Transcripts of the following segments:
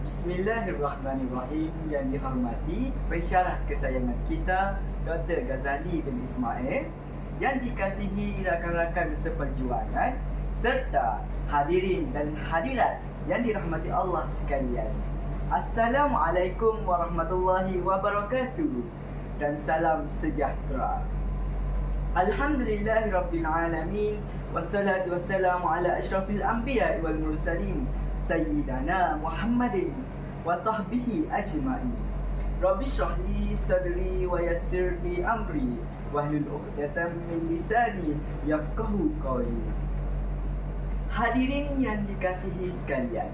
Bismillahirrahmanirrahim. Yang dihormati pensyarah kesayangan kita Dr. Ghazali bin Ismail, yang dikasihi rakan-rakan seperjuangan, serta hadirin dan hadirat yang dirahmati Allah sekalian. Assalamualaikum warahmatullahi wabarakatuh dan salam sejahtera. Alhamdulillahirrabbilalamin. Wassalatu wassalamu ala asyrafil anbiya wal mursalin Sayyidana Muhammadin wa sahbihi ajma'in. Rabbi shrah li sadri wa yassir li amri wahlul 'uqdatam min lisani yafqahu qawli. Hadirin yang dikasihi sekalian,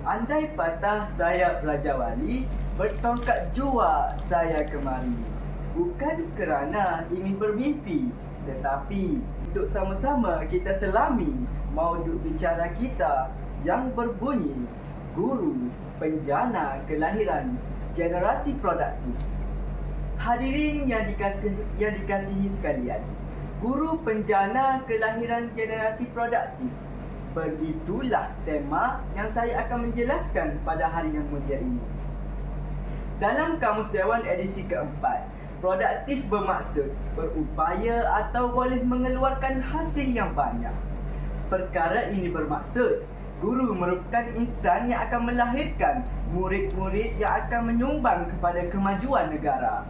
andai patah sayap Raja Wali, bertongkat jua saya kemari. Bukan kerana ingin bermimpi, tetapi untuk sama-sama kita selami mauduk bicara kita yang berbunyi Guru Penjana Kelahiran Generasi Produktif. Hadirin yang dikasihi sekalian, Guru Penjana Kelahiran Generasi Produktif, begitulah tema yang saya akan menjelaskan pada hari yang mulia ini. Dalam Kamus Dewan edisi keempat, produktif bermaksud berupaya atau boleh mengeluarkan hasil yang banyak. Perkara ini bermaksud guru merupakan insan yang akan melahirkan murid-murid yang akan menyumbang kepada kemajuan negara.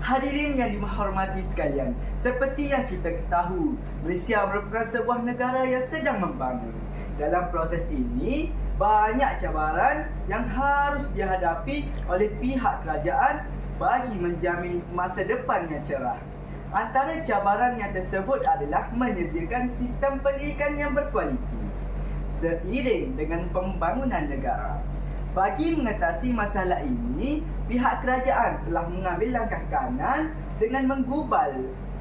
Hadirin yang dihormati sekalian, seperti yang kita ketahui, Malaysia merupakan sebuah negara yang sedang membangun. Dalam proses ini, banyak cabaran yang harus dihadapi oleh pihak kerajaan bagi menjamin masa depan yang cerah. Antara cabaran yang tersebut adalah menyediakan sistem pendidikan yang berkualiti seiring dengan pembangunan negara. Bagi mengatasi masalah ini, pihak kerajaan telah mengambil langkah kanan dengan menggubal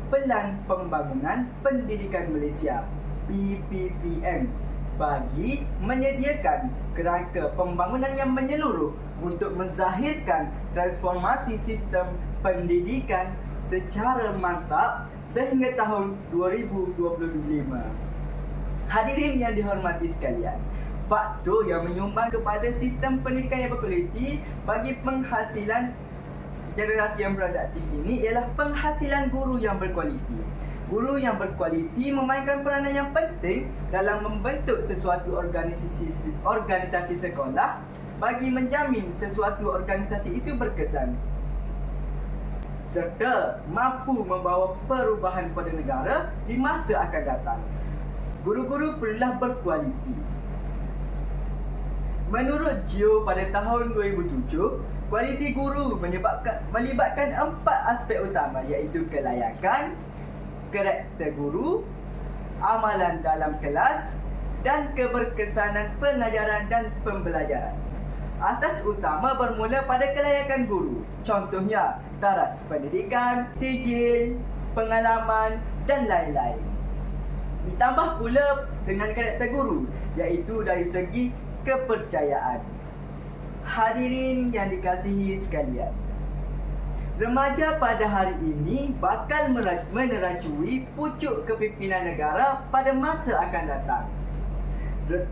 Pelan Pembangunan Pendidikan Malaysia (PPPM) bagi menyediakan kerangka pembangunan yang menyeluruh untuk menzahirkan transformasi sistem pendidikan secara mantap sehingga tahun 2025. Hadirin yang dihormati sekalian, faktor yang menyumbang kepada sistem pendidikan yang berkualiti bagi penghasilan generasi yang produktif ini ialah penghasilan guru yang berkualiti. Guru yang berkualiti memainkan peranan yang penting dalam membentuk sesuatu organisasi sekolah bagi menjamin sesuatu organisasi itu berkesan serta mampu membawa perubahan kepada negara di masa akan datang. Guru-guru perlulah berkualiti. Menurut Geo pada tahun 2007, kualiti guru melibatkan 4 aspek utama, iaitu kelayakan, karakter guru, amalan dalam kelas, dan keberkesanan pengajaran dan pembelajaran. Asas utama bermula pada kelayakan guru. Contohnya, taras pendidikan, sijil, pengalaman dan lain-lain. Ditambah pula dengan karakter guru, iaitu dari segi kepercayaan. Hadirin yang dikasihi sekalian, remaja pada hari ini bakal menerajui pucuk kepimpinan negara pada masa akan datang.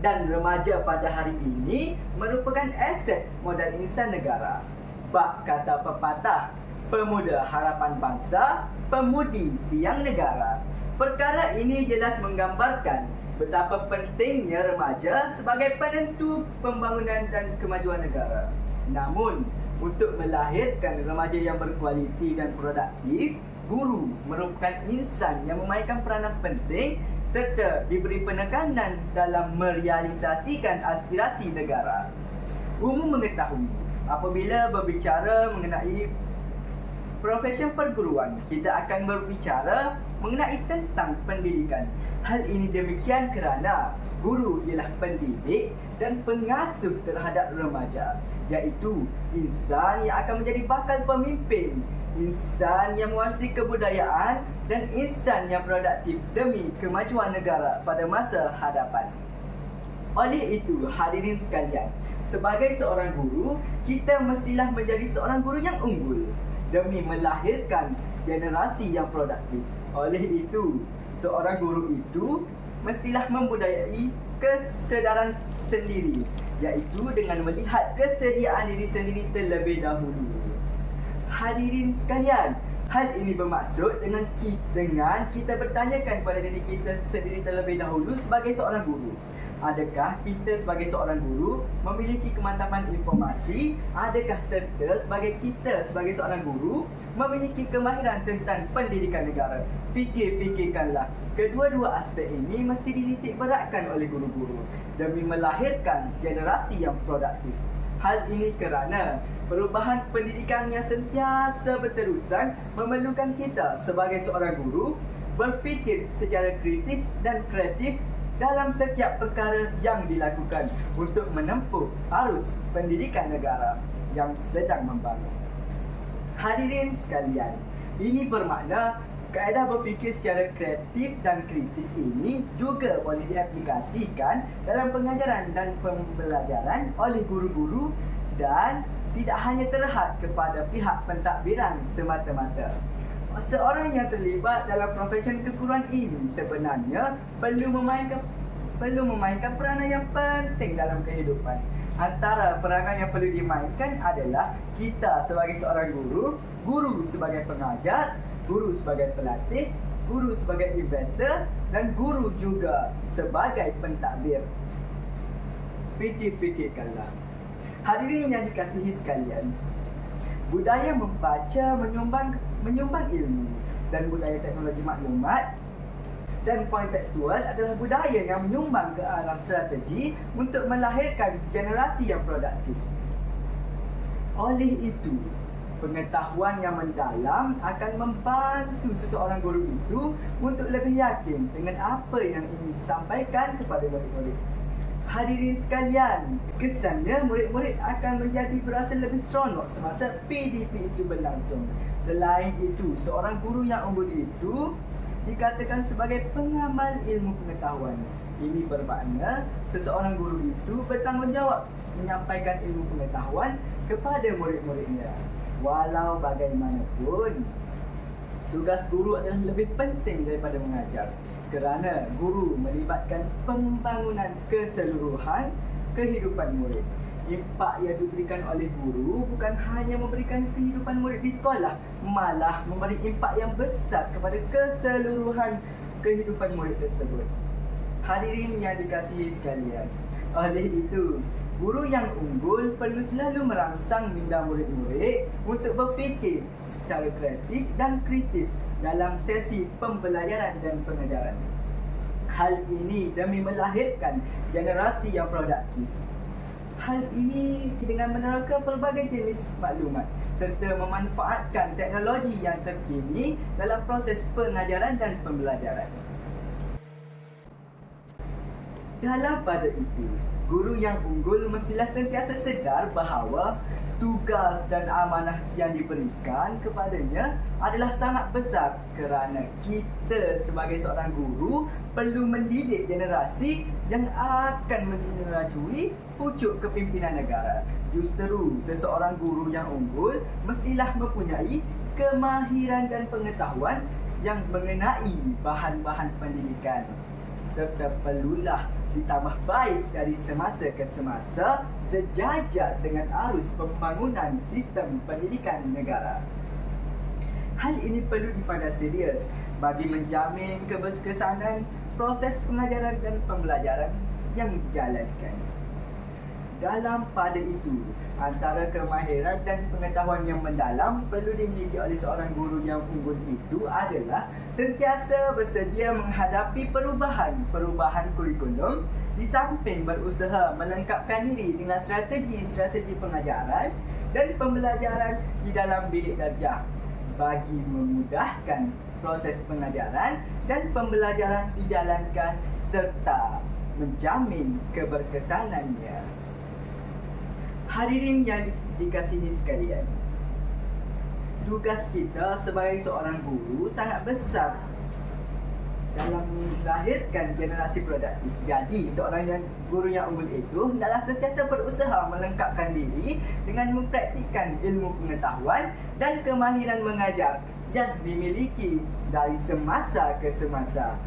Dan remaja pada hari ini merupakan aset modal insan negara. Bak kata pepatah, pemuda harapan bangsa, pemudi tiang negara. Perkara ini jelas menggambarkan betapa pentingnya remaja sebagai penentu pembangunan dan kemajuan negara. Namun, untuk melahirkan remaja yang berkualiti dan produktif, guru merupakan insan yang memainkan peranan penting serta diberi penekanan dalam merealisasikan aspirasi negara. Umum mengetahui, apabila berbicara mengenai profesi perguruan, kita akan berbicara mengenai tentang pendidikan. Hal ini demikian kerana guru ialah pendidik dan pengasuh terhadap remaja, iaitu insan yang akan menjadi bakal pemimpin, insan yang mewarisi kebudayaan dan insan yang produktif demi kemajuan negara pada masa hadapan. Oleh itu, hadirin sekalian, sebagai seorang guru, kita mestilah menjadi seorang guru yang unggul demi melahirkan generasi yang produktif. Oleh itu, seorang guru itu mestilah membudayai kesedaran sendiri, iaitu dengan melihat kesediaan diri sendiri terlebih dahulu. Hadirin sekalian, hal ini bermaksud dengan kita bertanyakan kepada diri kita sendiri terlebih dahulu sebagai seorang guru. Adakah kita sebagai seorang guru memiliki kemantapan informasi? Adakah serta kita sebagai seorang guru memiliki kemahiran tentang pendidikan negara? Fikirkanlah, kedua-dua aspek ini mesti dititik beratkan oleh guru-guru demi melahirkan generasi yang produktif. Hal ini kerana perubahan pendidikan yang sentiasa berterusan memerlukan kita sebagai seorang guru berfikir secara kritis dan kreatif dalam setiap perkara yang dilakukan untuk menempuh arus pendidikan negara yang sedang membangun. Hadirin sekalian, ini bermakna kaedah berfikir secara kreatif dan kritis ini juga boleh diaplikasikan dalam pengajaran dan pembelajaran oleh guru-guru dan tidak hanya terhad kepada pihak pentadbiran semata-mata. Seorang yang terlibat dalam profesion keguruan ini sebenarnya perlu memainkan peranan yang penting dalam kehidupan. Antara peranan yang perlu dimainkan adalah kita sebagai seorang guru, guru sebagai pengajar, guru sebagai pelatih, guru sebagai inventor dan guru juga sebagai pentadbir. Fikirkanlah. Hadirin yang dikasihi sekalian, budaya membaca menyumbang ilmu dan budaya teknologi maklumat dan kontekstual adalah budaya yang menyumbang ke arah strategi untuk melahirkan generasi yang produktif. Oleh itu, pengetahuan yang mendalam akan membantu seseorang guru itu untuk lebih yakin dengan apa yang ingin disampaikan kepada murid-murid. Hadirin sekalian, kesannya murid-murid akan menjadi berasa lebih seronok semasa PDP itu berlangsung. Selain itu, seorang guru yang unggul itu dikatakan sebagai pengamal ilmu pengetahuan. Ini bermakna seseorang guru itu bertanggungjawab menyampaikan ilmu pengetahuan kepada murid-muridnya. Walau bagaimanapun, tugas guru adalah lebih penting daripada mengajar, kerana guru melibatkan pembangunan keseluruhan kehidupan murid. Impak yang diberikan oleh guru bukan hanya memberikan kehidupan murid di sekolah, malah memberi impak yang besar kepada keseluruhan kehidupan murid tersebut. Hadirin yang dikasihi sekalian, oleh itu, guru yang unggul perlu selalu merangsang minda murid-murid untuk berfikir secara kreatif dan kritis dalam sesi pembelajaran dan pengajaran. Hal ini demi melahirkan generasi yang produktif. Hal ini dengan menerapkan pelbagai jenis maklumat serta memanfaatkan teknologi yang terkini dalam proses pengajaran dan pembelajaran. Dalam pada itu, guru yang unggul mestilah sentiasa sedar bahawa tugas dan amanah yang diberikan kepadanya adalah sangat besar kerana kita sebagai seorang guru perlu mendidik generasi yang akan menerajui pucuk kepimpinan negara. Justeru, seseorang guru yang unggul mestilah mempunyai kemahiran dan pengetahuan yang mengenai bahan-bahan pendidikan serta perlulah ditambah baik dari semasa ke semasa sejajar dengan arus pembangunan sistem pendidikan negara. Hal ini perlu dipandang serius bagi menjamin keberkesanan proses pengajaran dan pembelajaran yang dijalankan. Dalam pada itu, antara kemahiran dan pengetahuan yang mendalam perlu dimiliki oleh seorang guru yang unggul itu adalah sentiasa bersedia menghadapi perubahan kurikulum di samping berusaha melengkapkan diri dengan strategi-strategi pengajaran dan pembelajaran di dalam bilik darjah bagi memudahkan proses pengajaran dan pembelajaran dijalankan serta menjamin keberkesanannya. Hadirin yang dikasihi sekalian, tugas kita sebagai seorang guru sangat besar dalam melahirkan generasi produktif. Jadi, seorang guru yang unggul itu hendaklah sentiasa berusaha melengkapkan diri dengan mempraktikkan ilmu pengetahuan dan kemahiran mengajar yang dimiliki dari semasa ke semasa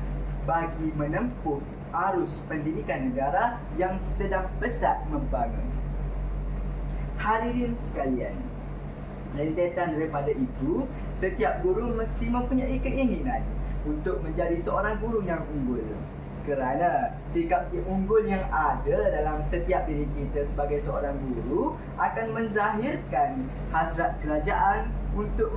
bagi menempuh arus pendidikan negara yang sedang pesat membangun. Hadirin sekalian, rentetan daripada itu, setiap guru mesti mempunyai keinginan untuk menjadi seorang guru yang unggul. Kerana sikap unggul yang ada dalam setiap diri kita sebagai seorang guru akan menzahirkan hasrat kerajaan untuk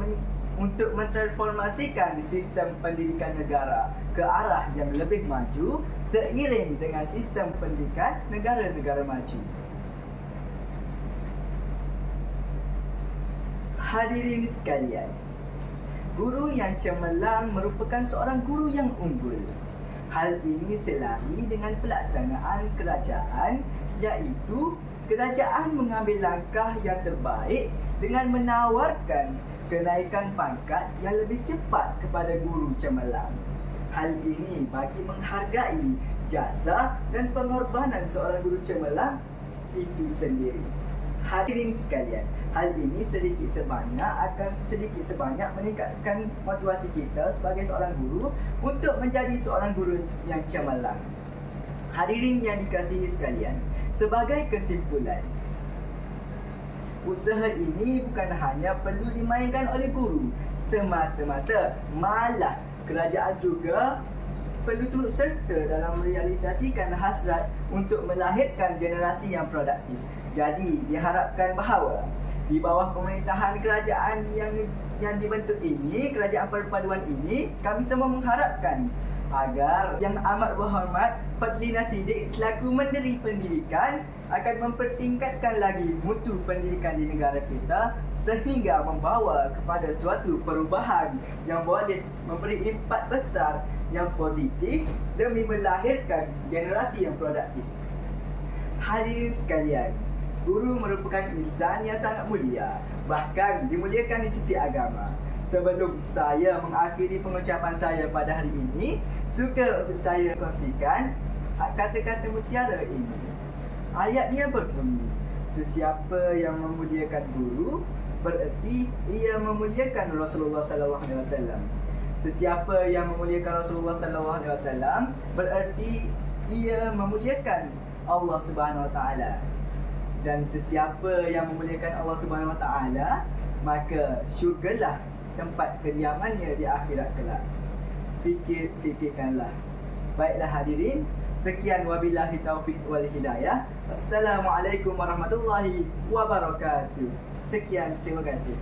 mentransformasikan sistem pendidikan negara ke arah yang lebih maju seiring dengan sistem pendidikan negara-negara maju. Hadirin sekalian, guru yang cemerlang merupakan seorang guru yang unggul. Hal ini selaras dengan pelaksanaan kerajaan, iaitu kerajaan mengambil langkah yang terbaik dengan menawarkan kenaikan pangkat yang lebih cepat kepada guru cemerlang. Hal ini bagi menghargai jasa dan pengorbanan seorang guru cemerlang itu sendiri. Hadirin sekalian, hal ini sedikit sebanyak meningkatkan motivasi kita sebagai seorang guru untuk menjadi seorang guru yang cemerlang. Hadirin yang dikasihi sekalian, sebagai kesimpulan, usaha ini bukan hanya perlu dimainkan oleh guru semata-mata, malah kerajaan juga perlu turut serta dalam merealisasikan hasrat untuk melahirkan generasi yang produktif. Jadi diharapkan bahawa di bawah pemerintahan kerajaan yang dibentuk ini, kerajaan perpaduan ini, kami semua mengharapkan agar Yang Amat Berhormat Fadlina Siddiq selaku Menteri Pendidikan akan mempertingkatkan lagi mutu pendidikan di negara kita sehingga membawa kepada suatu perubahan yang boleh memberi impak besar yang positif demi melahirkan generasi yang produktif. Hadirin sekalian, guru merupakan insan yang sangat mulia, bahkan dimuliakan di sisi agama. Sebelum saya mengakhiri pengucapan saya pada hari ini, suka untuk saya kongsikan kata-kata mutiara ini. Ayatnya berbunyi, sesiapa yang memuliakan guru, bererti ia memuliakan Rasulullah sallallahu alaihi wasallam. Sesiapa yang memuliakan Rasulullah sallallahu alaihi wasallam, bererti ia memuliakan Allah Subhanahu wa taala. Dan sesiapa yang memuliakan Allah Subhanahu wa taala, maka syurgalah tempat kediamannya di akhirat kelak. Fikirkanlah. Baiklah hadirin, sekian wabillahi taufiq wal hidayah. Assalamualaikum warahmatullahi wabarakatuh. Sekian, terima kasih.